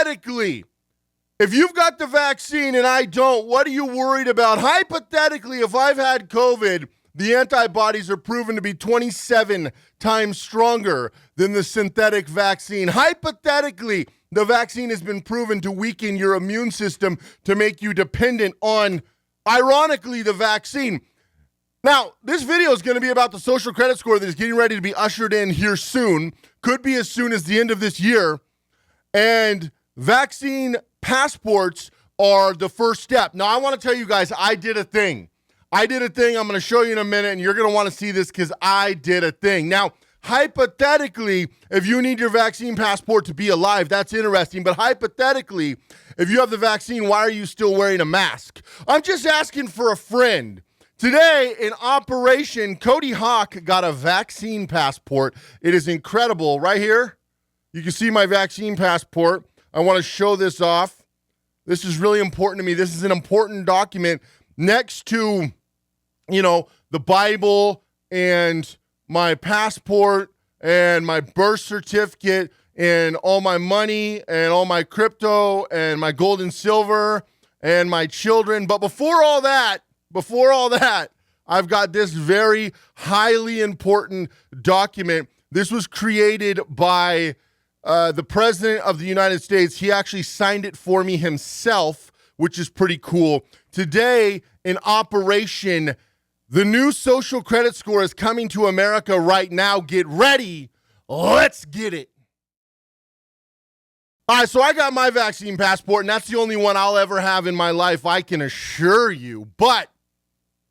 hypothetically, if you've got the vaccine and I don't, what are you worried about? Hypothetically, if I've had COVID, the antibodies are proven to be 27 times stronger than the synthetic vaccine. Hypothetically, the vaccine has been proven to weaken your immune system to make you dependent on, ironically, the vaccine. Now, this video is going to be about the social credit score that is getting ready to be ushered in here soon. Could be as soon as the end of this year. And vaccine passports are the first step. Now, I want to tell you guys, I did a thing. I'm going to show you in a minute, and you're going to want to see this because I did a thing. Now, hypothetically, if you need your vaccine passport to be alive, that's interesting. But hypothetically, if you have the vaccine, why are you still wearing a mask? I'm just asking for a friend. Today, in Operation, Cody Hawk got a vaccine passport. It is incredible. Right here, you can see my vaccine passport. I want to show this off. This is really important to me. This is an important document next to, the Bible and my passport and my birth certificate and all my money and all my crypto and my gold and silver and my children. But before all that, I've got this very highly important document. This was created by the President of the United States. He actually signed it for me himself, which is pretty cool. Today, in Operation, the new social credit score is coming to America right now. Get ready. Let's get it. All right, so I got my vaccine passport, and that's the only one I'll ever have in my life, I can assure you. But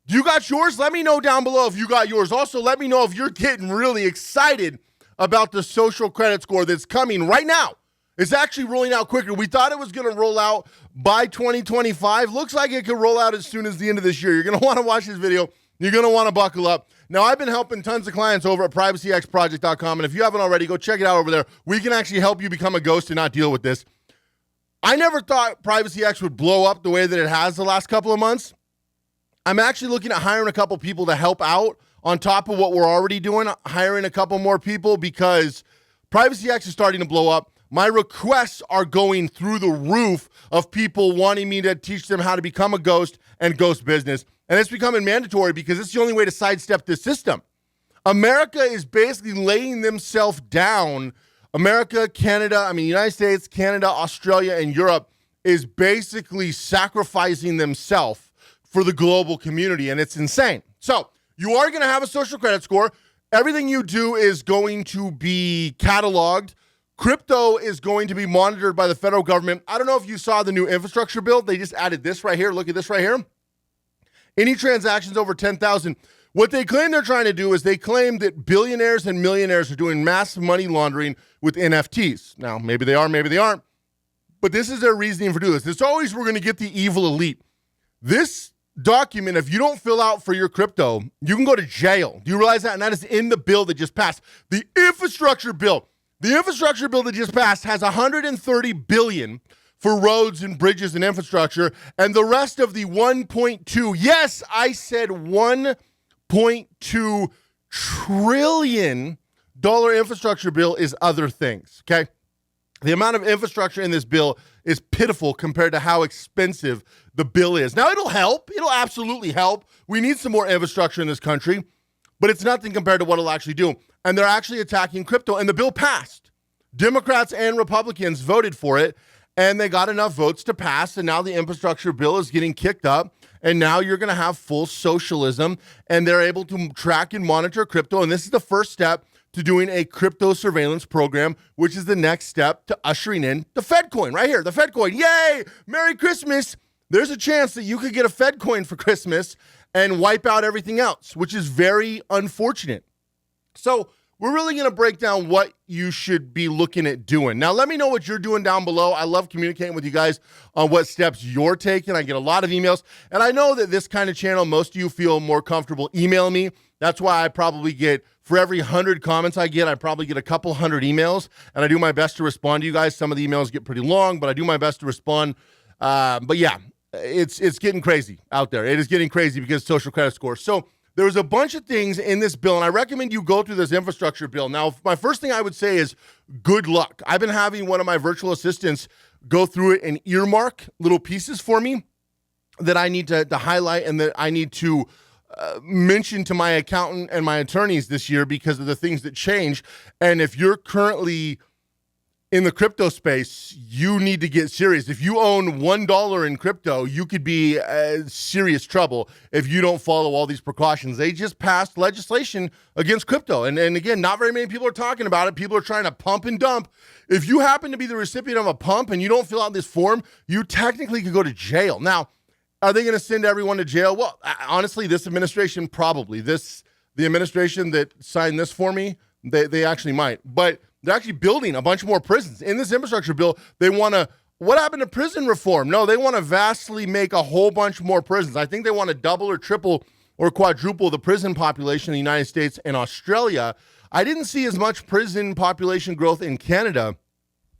do you got yours? Let me know down below if you got yours. Also, let me know if you're getting really excited about the social credit score that's coming right now. It's actually rolling out quicker. We thought it was going to roll out by 2025. Looks like it could roll out as soon as the end of this year. You're going to want to watch this video. You're going to want to buckle up. Now, I've been helping tons of clients over at privacyxproject.com, and if you haven't already, go check it out over there. We can actually help you become a ghost and not deal with this. I never thought PrivacyX would blow up the way that it has the last couple of months. I'm actually looking at hiring a couple people to help out on top of what we're already doing, hiring a couple more people because PrivacyX is starting to blow up. My requests are going through the roof of people wanting me to teach them how to become a ghost and ghost business. And it's becoming mandatory because it's the only way to sidestep this system. America is basically laying themselves down. America, Canada, United States, Canada, Australia, and Europe is basically sacrificing themselves for the global community, and it's insane. So you are going to have a social credit score. Everything you do is going to be cataloged. Crypto is going to be monitored by the federal government. I don't know if you saw the new infrastructure bill. They just added this right here. Look at this right here. Any transactions over 10,000. What they claim they're trying to do is they claim that billionaires and millionaires are doing massive money laundering with NFTs. Now, maybe they are, maybe they aren't. But this is their reasoning for doing this. It's always we're going to get the evil elite. This document, if you don't fill out for your crypto, you can go to jail. Do you realize that? And that is in the bill that just passed. The infrastructure bill. The infrastructure bill that just passed has $130 billion for roads and bridges and infrastructure, and the rest of the 1.2, yes, I said $1.2 trillion infrastructure bill is other things, okay? The amount of infrastructure in this bill is pitiful compared to how expensive the bill is. Now, it'll help. It'll absolutely help. We need some more infrastructure in this country, but it's nothing compared to what it'll actually do. And they're actually attacking crypto, and the bill passed. Democrats and Republicans voted for it, and they got enough votes to pass, and now the infrastructure bill is getting kicked up, and now you're going to have full socialism, and they're able to track and monitor crypto, and this is the first step to doing a crypto surveillance program, which is the next step to ushering in the FedCoin right here, the FedCoin. Yay! Merry Christmas! There's a chance that you could get a FedCoin for Christmas and wipe out everything else, which is very unfortunate. So we're really going to break down what you should be looking at doing. Now, let me know what you're doing down below. I love communicating with you guys on what steps you're taking. I get a lot of emails, and I know that this kind of channel, most of you feel more comfortable emailing me. That's why I probably get, for every 100 comments I get, I probably get a couple hundred emails, and I do my best to respond to you guys. Some of the emails get pretty long, but I do my best to respond. But yeah, it's getting crazy out there. It is getting crazy because of social credit scores. So there was a bunch of things in this bill, and I recommend you go through this infrastructure bill. Now, my first thing I would say is good luck. I've been having one of my virtual assistants go through it and earmark little pieces for me that I need to highlight and that I need to mention to my accountant and my attorneys this year because of the things that change. And if you're currently in the crypto space, you need to get serious. If you own $1 in crypto, you could be serious trouble if you don't follow all these precautions. They just passed legislation against crypto. And again, not very many people are talking about it. People are trying to pump and dump. If you happen to be the recipient of a pump and you don't fill out this form, you technically could go to jail. Now, are they going to send everyone to jail? Well, honestly, this administration probably. The administration that signed this for me, they actually might. But they're actually building a bunch more prisons. In this infrastructure bill, they want to, what happened to prison reform? No, they want to vastly make a whole bunch more prisons. I think they want to double or triple or quadruple the prison population in the United States and Australia. I didn't see as much prison population growth in Canada,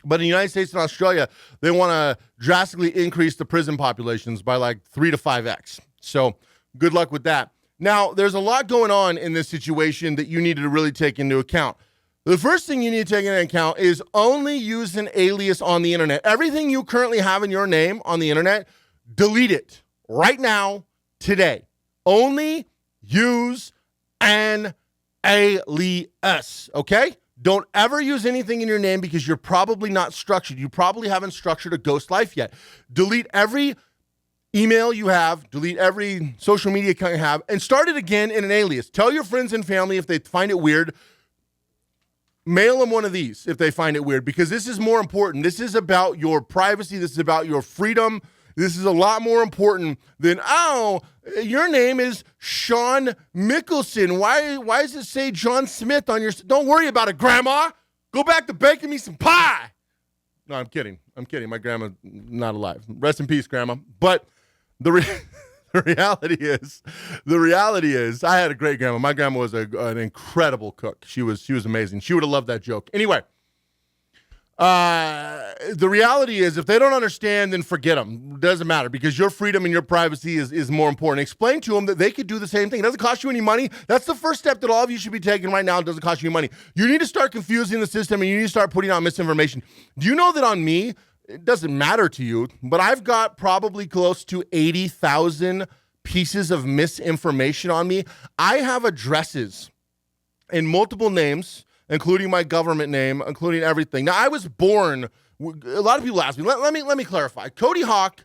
but in the United States and Australia, they want to drastically increase the prison populations by like 3 to 5x. So good luck with that. Now, there's a lot going on in this situation that you need to really take into account. The first thing you need to take into account is only use an alias on the internet. Everything you currently have in your name on the internet, delete it right now, today. Only use an alias, okay? Don't ever use anything in your name because you're probably not structured. You probably haven't structured a ghost life yet. Delete every email you have, delete every social media account you have, and start it again in an alias. Tell your friends and family if they find it weird. Mail them one of these if they find it weird, because this is more important. This is about your privacy. This is about your freedom. This is a lot more important than, oh, your name is Sean Mickelson. Why does it say John Smith on your... Don't worry about it, Grandma. Go back to baking me some pie. No, I'm kidding. My grandma's not alive. Rest in peace, Grandma. But the reality is, I had a great grandma. My grandma was an incredible cook. She was amazing. She would have loved that joke. Anyway, the reality is, if they don't understand, then forget them. It doesn't matter, because your freedom and your privacy is more important. Explain to them that they could do the same thing. It doesn't cost you any money. That's the first step that all of you should be taking right now. It doesn't cost you any money. You need to start confusing the system, and you need to start putting out misinformation. Do you know that on me, it doesn't matter to you, but I've got probably close to 80,000 pieces of misinformation on me. I have addresses in multiple names, including my government name, including everything. Now, I was born, a lot of people ask me, let me clarify. Cody Hawk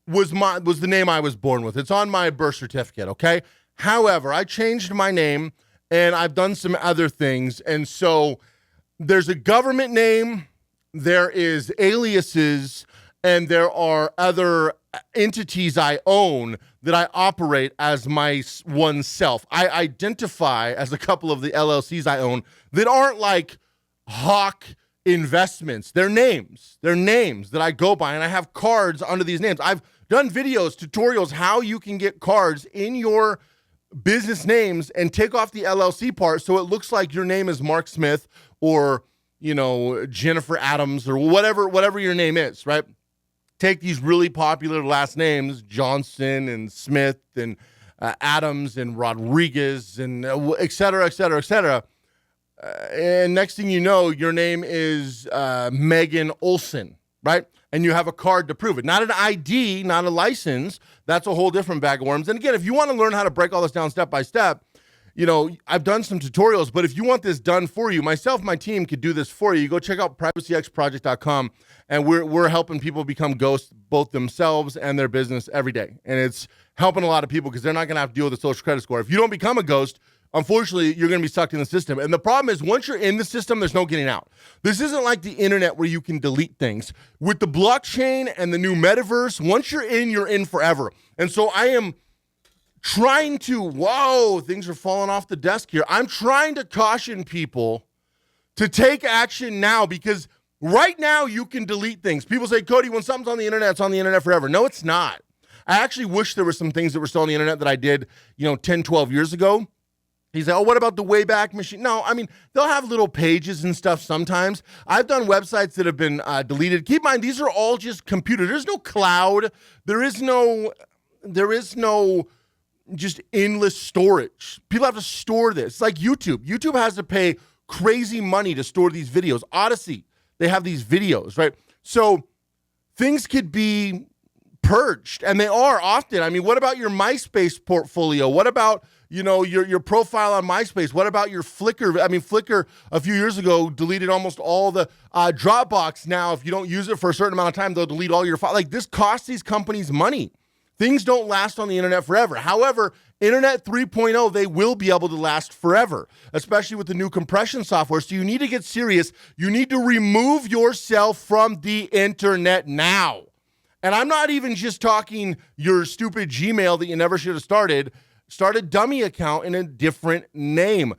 was the name I was born with. It's on my birth certificate, okay? However, I changed my name, and I've done some other things, and so there's a government name, there is aliases, and there are other entities I own that I operate as my one self. I identify as a couple of the LLCs I own that aren't like Hawk Investments. They're names. They're names that I go by, and I have cards under these names. I've done videos, tutorials, how you can get cards in your business names and take off the LLC part so it looks like your name is Mark Smith or, Jennifer Adams or whatever your name is, right? Take these really popular last names, Johnson and Smith and Adams and Rodriguez and et cetera, et cetera, et cetera. And next thing you know, your name is Megan Olson, right? And you have a card to prove it. Not an ID, not a license. That's a whole different bag of worms. And again, if you want to learn how to break all this down step by step, I've done some tutorials, but if you want this done for you, myself, my team could do this for you. You go check out privacyxproject.com, and we're helping people become ghosts, both themselves and their business every day. And it's helping a lot of people because they're not going to have to deal with a social credit score. If you don't become a ghost, unfortunately, you're going to be sucked in the system. And the problem is, once you're in the system, there's no getting out. This isn't like the internet where you can delete things. With the blockchain and the new metaverse, once you're in forever. And so I am trying to, things are falling off the desk here. I'm trying to caution people to take action now, because right now you can delete things. People say, Cody, when something's on the internet, it's on the internet forever. No, it's not. I actually wish there were some things that were still on the internet that I did, 10, 12 years ago. He's like, what about the Wayback Machine? No, I mean, they'll have little pages and stuff sometimes. I've done websites that have been deleted. Keep in mind, these are all just computer. There's no cloud. There is no just endless storage. People have to store this. It's like YouTube. YouTube has to pay crazy money to store these videos. Odyssey, they have these videos, right? So things could be purged, and they are often. I mean, what about your MySpace portfolio? What about, your profile on MySpace? What about your Flickr? I mean, Flickr a few years ago deleted almost all the Dropbox. Now, if you don't use it for a certain amount of time, they'll delete all your files. Like, this costs these companies money. Things don't last on the internet forever. However, Internet 3.0, they will be able to last forever, especially with the new compression software. So you need to get serious. You need to remove yourself from the internet now. And I'm not even just talking your stupid Gmail that you never should have started. Start a dummy account in a different name.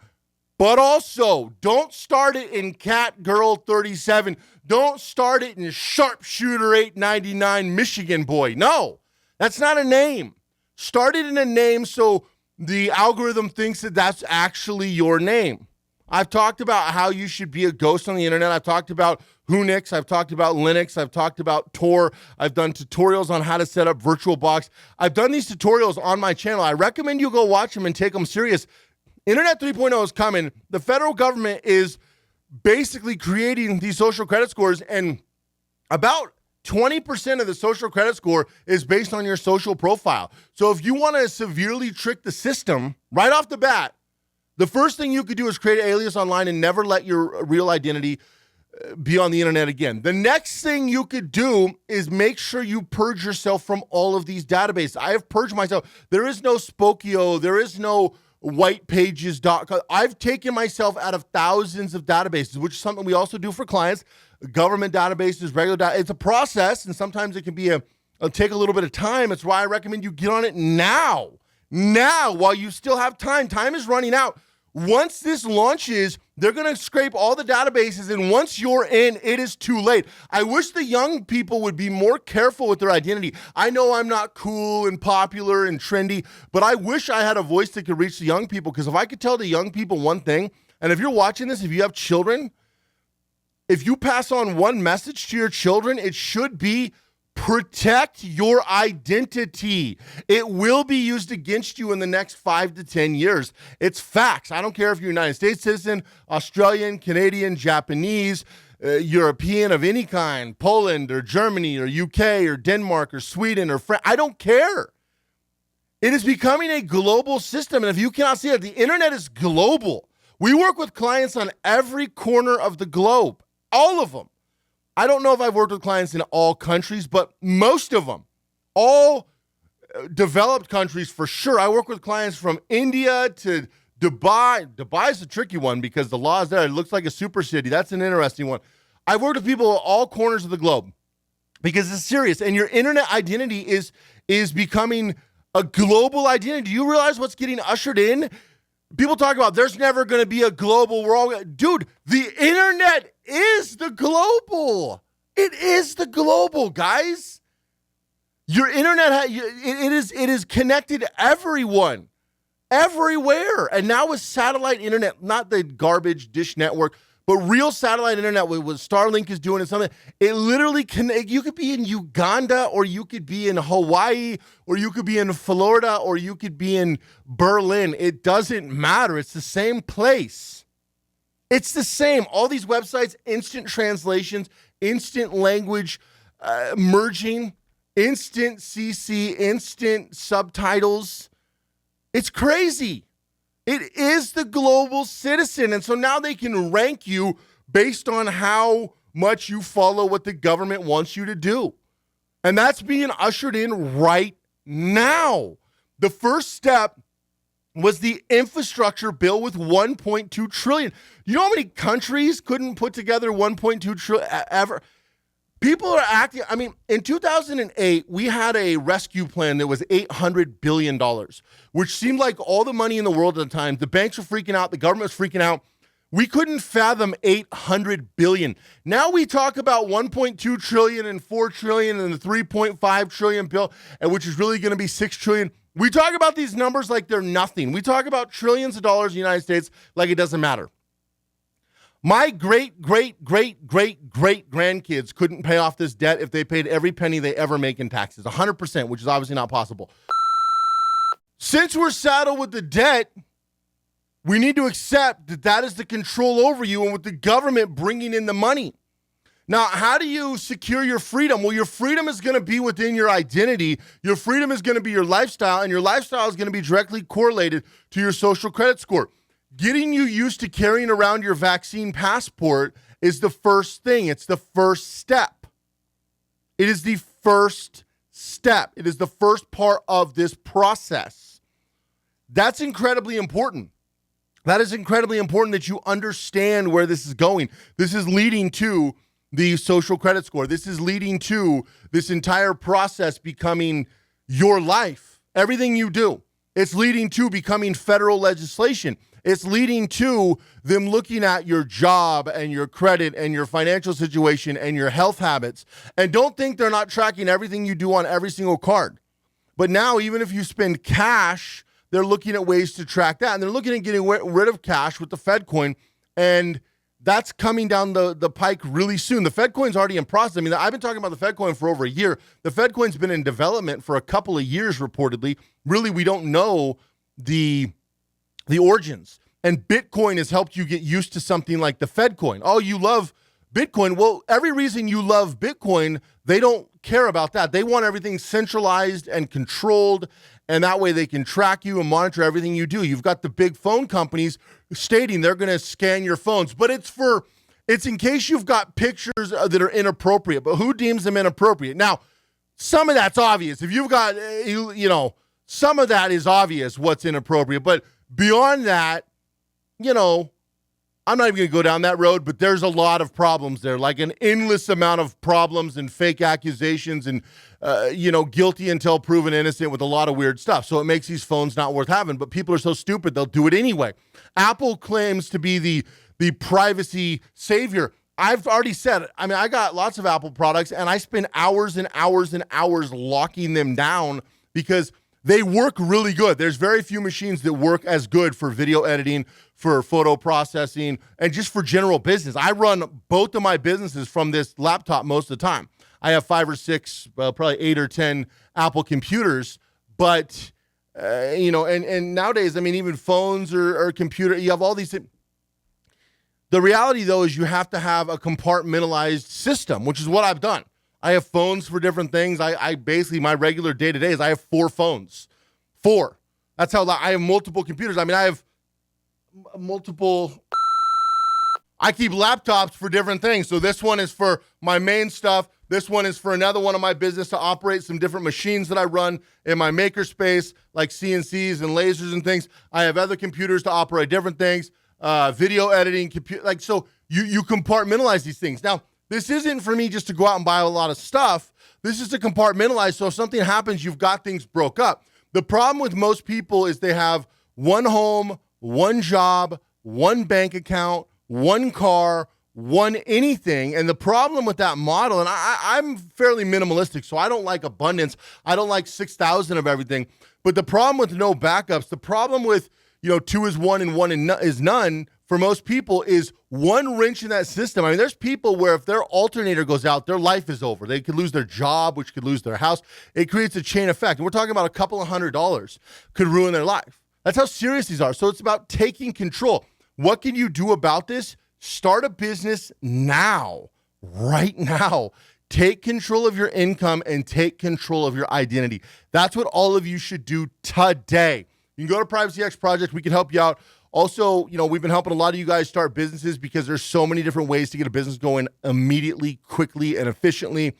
But also, don't start it in Catgirl37. Don't start it in Sharpshooter 899 Michigan Boy. No, that's not a name. Start it in a name so the algorithm thinks that that's actually your name. I've talked about how you should be a ghost on the internet. I've talked about Unix. I've talked about Linux. I've talked about Tor. I've done tutorials on how to set up VirtualBox. I've done these tutorials on my channel. I recommend you go watch them and take them serious. Internet 3.0 is coming. The federal government is basically creating these social credit scores, and about 20% of the social credit score is based on your social profile. So if you want to severely trick the system right off the bat, the first thing you could do is create an alias online and never let your real identity be on the internet again. The next thing you could do is make sure you purge yourself from all of these databases. I have purged myself. There is no Spokio. There is no whitepages.com. I've taken myself out of thousands of databases, which is something we also do for clients. Government databases, regular data. It's a process, and sometimes it can be it'll take a little bit of time. It's why I recommend you get on it now. Now, while you still have time. Time is running out. Once this launches, they're going to scrape all the databases, and once you're in, it is too late. I wish the young people would be more careful with their identity. I know I'm not cool and popular and trendy, but I wish I had a voice that could reach the young people, because if I could tell the young people one thing, and if you're watching this, if you have children, if you pass on one message to your children, it should be protect your identity. It will be used against you in the next 5 to 10 years. It's facts. I don't care if you're a United States citizen, Australian, Canadian, Japanese, European of any kind, Poland or Germany or UK or Denmark or Sweden or France. I don't care. It is becoming a global system. And if you cannot see it, the internet is global. We work with clients on every corner of the globe, all of them. I don't know if I've worked with clients in all countries, but most of them, all developed countries for sure. I work with clients from India to Dubai. Dubai is a tricky one because the law is there. It looks like a super city. That's an interesting one. I've worked with people at all corners of the globe because it's serious. And your internet identity is becoming a global identity. Do you realize what's getting ushered in? People talk about there's never going to be a global world. Dude, the internet is the global. It is the global, guys. Your internet, it is connected to everyone, everywhere. And now with satellite internet, not the garbage dish network, but real satellite internet, what Starlink is doing and something, it literally connect. You could be in Uganda, or you could be in Hawaii, or you could be in Florida, or you could be in Berlin. It doesn't matter. It's the same place. It's the same. All these websites, instant translations, instant language merging, instant CC, instant subtitles. It's crazy. It is the global citizen. And so now they can rank you based on how much you follow what the government wants you to do. And that's being ushered in right now. The first step was the infrastructure bill with $1.2 trillion. You know how many countries couldn't put together $1.2 trillion ever? People are acting, I mean, in 2008, we had a rescue plan that was $800 billion, which seemed like all the money in the world at the time. The banks were freaking out. The government was freaking out. We couldn't fathom $800 billion. Now we talk about $1.2 trillion and $4 trillion and the $3.5 trillion bill, and which is really going to be $6 trillion. We talk about these numbers like they're nothing. We talk about trillions of dollars in the United States like it doesn't matter. My great-great-great-great-great-grandkids couldn't pay off this debt if they paid every penny they ever make in taxes, 100%, which is obviously not possible. Since we're saddled with the debt, we need to accept that that is the control over you and with the government bringing in the money. Now, how do you secure your freedom? Well, your freedom is going to be within your identity. Your freedom is going to be your lifestyle, and your lifestyle is going to be directly correlated to your social credit score. Getting you used to carrying around your vaccine passport is the first thing. It's the first step. It is the first step. It is the first part of this process. That's incredibly important. That is incredibly important that you understand where this is going. This is leading to the social credit score. This is leading to this entire process becoming your life. Everything you do. It's leading to becoming federal legislation. It's leading to them looking at your job and your credit and your financial situation and your health habits. And don't think they're not tracking everything you do on every single card. But now, even if you spend cash, they're looking at ways to track that. And they're looking at getting rid of cash with the FedCoin. And that's coming down the pike really soon. The FedCoin's already in process. I mean, I've been talking about the FedCoin for over a year. The FedCoin's been in development for a couple of years, reportedly. Really, we don't know the origins. And Bitcoin has helped you get used to something like the FedCoin. Oh, you love Bitcoin. Well, every reason you love Bitcoin, they don't care about that. They want everything centralized and controlled, and that way they can track you and monitor everything you do. You've got the big phone companies stating they're going to scan your phones, but it's in case you've got pictures that are inappropriate. But who deems them inappropriate? Now, some of that's obvious. If you've got, some of that is obvious what's inappropriate. But beyond that, I'm not even going to go down that road, but there's a lot of problems there, like an endless amount of problems and fake accusations and, guilty until proven innocent with a lot of weird stuff. So it makes these phones not worth having, but people are so stupid, they'll do it anyway. Apple claims to be the privacy savior. I've already said it. I mean, I got lots of Apple products, and I spend hours and hours and hours locking them down because they work really good. There's very few machines that work as good for video editing, for photo processing, and just for general business. I run both of my businesses from this laptop most of the time. I have 5 or 6, probably 8 or 10 Apple computers, but, and nowadays, I mean, even phones or computer, you have all these things. The reality, though, is you have to have a compartmentalized system, which is what I've done. I have phones for different things. I basically, my regular day-to-day is I have 4 phones. 4. That's how I have multiple computers. I mean, I have I keep laptops for different things. So this one is for my main stuff. This one is for another one of my business to operate some different machines that I run in my makerspace, like CNCs and lasers and things. I have other computers to operate different things, video editing, so you compartmentalize these things. Now, this isn't for me just to go out and buy a lot of stuff. This is to compartmentalize, so if something happens, you've got things broke up. The problem with most people is they have one home, one job, one bank account, one car, one anything. And the problem with that model, and I'm fairly minimalistic, so I don't like abundance. I don't like 6,000 of everything. But the problem with no backups, the problem with, 2 is 1 and 1 is none for most people is one wrench in that system. I mean, there's people where if their alternator goes out, their life is over. They could lose their job, which could lose their house. It creates a chain effect. And we're talking about a couple of $100 could ruin their life. That's how serious these are. So it's about taking control. What can you do about this? Start a business now, right now. Take control of your income and take control of your identity. That's what all of you should do today. You can go to Privacy X Project. We can help you out. Also, we've been helping a lot of you guys start businesses because there's so many different ways to get a business going immediately, quickly, and efficiently.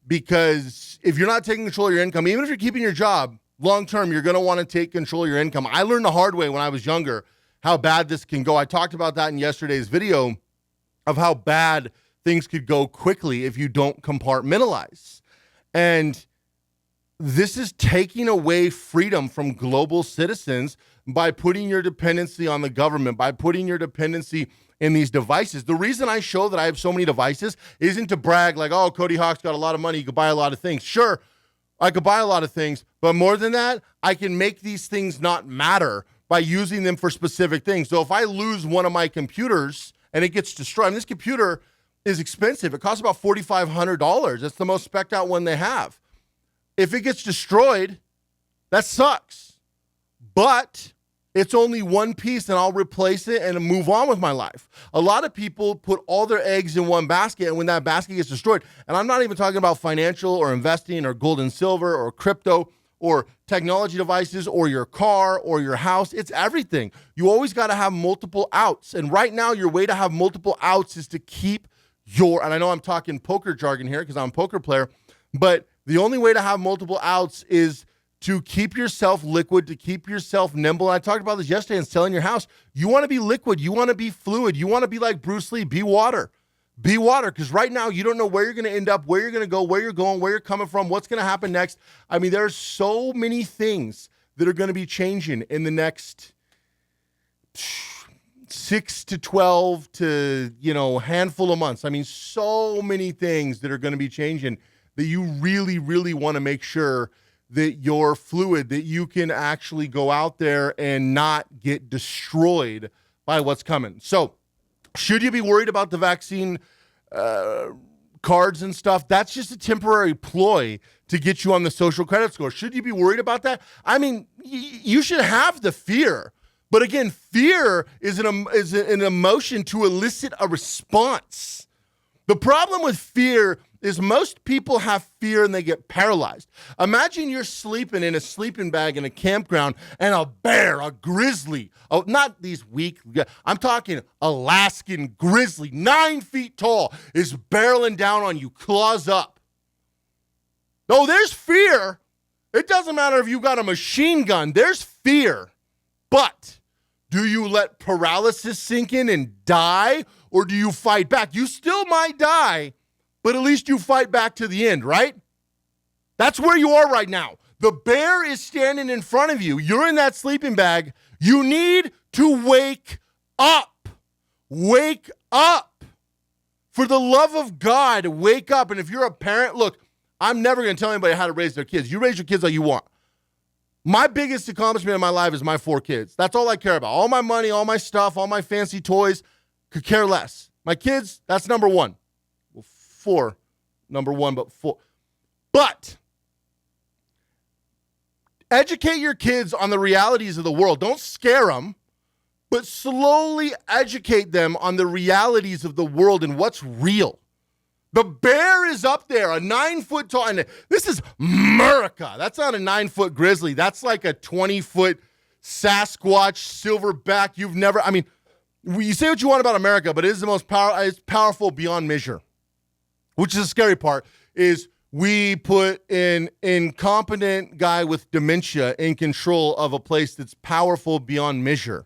Because if you're not taking control of your income, even if you're keeping your job, long-term, you're going to want to take control of your income. I learned the hard way when I was younger how bad this can go. I talked about that in yesterday's video of how bad things could go quickly if you don't compartmentalize. And this is taking away freedom from global citizens by putting your dependency on the government, by putting your dependency in these devices. The reason I show that I have so many devices isn't to brag like, oh, Cody Hawk's got a lot of money, you could buy a lot of things. Sure, I could buy a lot of things, but more than that, I can make these things not matter by using them for specific things. So if I lose one of my computers and it gets destroyed, and this computer is expensive. It costs about $4,500. It's the most spec'd out one they have. If it gets destroyed, that sucks. but it's only one piece and I'll replace it and move on with my life. A lot of people put all their eggs in one basket, and when that basket gets destroyed, and I'm not even talking about financial or investing or gold and silver or crypto or technology devices or your car or your house, it's everything. You always got to have multiple outs. And right now, your way to have multiple outs is to keep and I know I'm talking poker jargon here because I'm a poker player, but the only way to have multiple outs is to keep yourself liquid, to keep yourself nimble. I talked about this yesterday in selling your house. You want to be liquid. You want to be fluid. You want to be like Bruce Lee. Be water. Be water, because right now you don't know where you're going to end up, where you're going to go, where you're going, where you're coming from, what's going to happen next. I mean, there's so many things that are going to be changing in the next 6 to 12 to, handful of months. I mean, so many things that are going to be changing that you really, really want to make sure that you're fluid, that you can actually go out there and not get destroyed by what's coming. So should you be worried about the vaccine cards and stuff? That's just a temporary ploy to get you on the social credit score. Should you be worried about that? I mean, you should have the fear. But again, fear is an emotion to elicit a response. The problem with fear is most people have fear and they get paralyzed. Imagine you're sleeping in a sleeping bag in a campground and a bear, a grizzly, not these weak, I'm talking Alaskan grizzly, 9 feet tall, is barreling down on you, claws up. Oh, there's fear. It doesn't matter if you got a machine gun, there's fear. But do you let paralysis sink in and die, or do you fight back? You still might die, but at least you fight back to the end, right? That's where you are right now. The bear is standing in front of you. You're in that sleeping bag. You need to wake up. Wake up. For the love of God, wake up. And if you're a parent, look, I'm never going to tell anybody how to raise their kids. You raise your kids like you want. My biggest accomplishment in my life is my 4 kids. That's all I care about. All my money, all my stuff, all my fancy toys, could care less. My kids, that's number 1. 4, number 1, but 4. But educate your kids on the realities of the world. Don't scare them, but slowly educate them on the realities of the world and what's real. The bear is up there, a 9-foot tall, and this is America. That's not a 9-foot grizzly. That's like a 20-foot Sasquatch, silverback. You say what you want about America, but it is the most it's powerful beyond measure. Which is the scary part, is we put an incompetent guy with dementia in control of a place that's powerful beyond measure.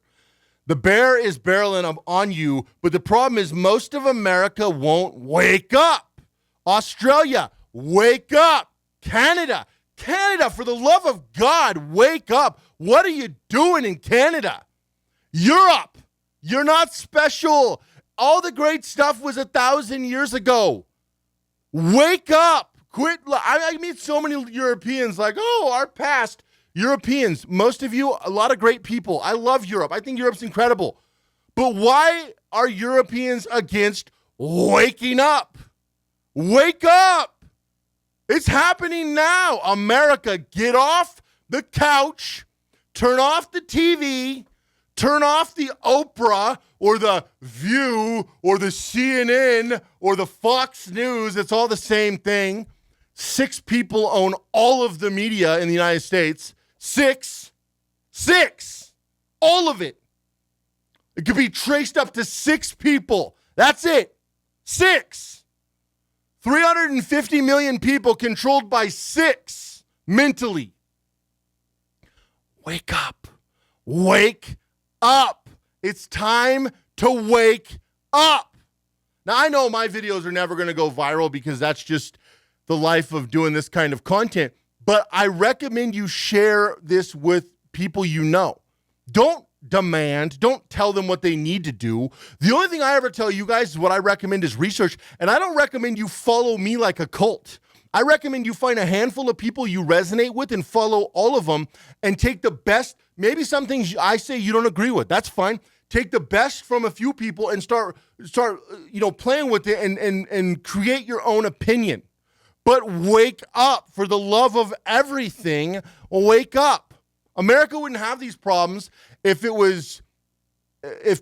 The bear is barreling up on you, but the problem is most of America won't wake up. Australia, wake up. Canada, for the love of God, wake up. What are you doing in Canada? Europe, you're not special. All the great stuff was 1,000 years ago. Wake up. Quit. I meet so many Europeans like, our past. Europeans, most of you, a lot of great people. I love Europe. I think Europe's incredible. But why are Europeans against waking up? Wake up. It's happening now. America, get off the couch, turn off the TV, turn off the Oprah or the View or the CNN or the Fox News. It's all the same thing. 6 people own all of the media in the United States. 6. All of it. It could be traced up to 6 people. That's it. 6. 350 million people controlled by 6 mentally. Wake up. Wake up. It's time to wake up. Now, I know my videos are never going to go viral because that's just the life of doing this kind of content, but I recommend you share this with people you know. Don't demand, don't tell them what they need to do. The only thing I ever tell you guys is what I recommend is research, and I don't recommend you follow me like a cult. I recommend you find a handful of people you resonate with and follow all of them and take the best. Maybe some things I say you don't agree with. That's fine. Take the best from a few people and start playing with it and create your own opinion. But wake up, for the love of everything. Wake up. America wouldn't have these problems if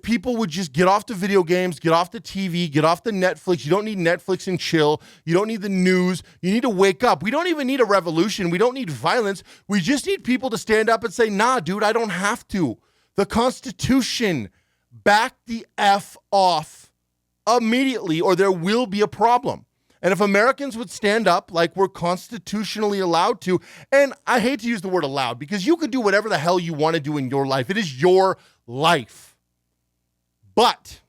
people would just get off the video games, get off the TV, get off the Netflix. You don't need Netflix and chill. You don't need the news. You need to wake up. We don't even need a revolution. We don't need violence. We just need people to stand up and say, nah, dude, I don't have to. The Constitution, back the F off immediately, or there will be a problem. And if Americans would stand up like we're constitutionally allowed to, and I hate to use the word allowed because you could do whatever the hell you want to do in your life. It is your life. But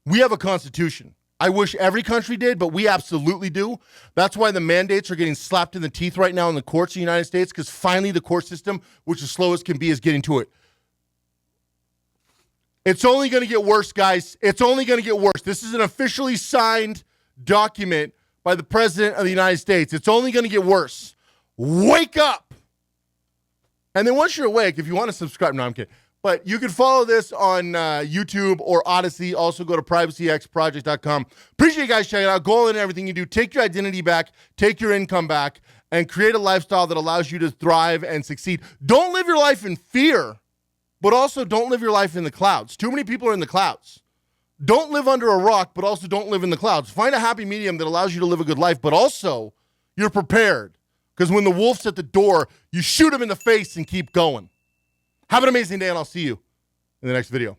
we have a constitution. I wish every country did, but we absolutely do. That's why the mandates are getting slapped in the teeth right now in the courts of the United States, because finally the court system, which is slow as can be, is getting to it. It's only going to get worse, guys. It's only going to get worse. This is an officially signed document by the President of the United States. It's only going to get worse. Wake up. And then once you're awake, if you want to subscribe, no, I'm kidding. But you can follow this on YouTube or Odyssey. Also go to privacyxproject.com. Appreciate you guys checking it out. Go all in everything you do. Take your identity back. Take your income back. And create a lifestyle that allows you to thrive and succeed. Don't live your life in fear, but also don't live your life in the clouds. Too many people are in the clouds. Don't live under a rock, but also don't live in the clouds. Find a happy medium that allows you to live a good life, but also you're prepared. Because when the wolf's at the door, you shoot him in the face and keep going. Have an amazing day, and I'll see you in the next video.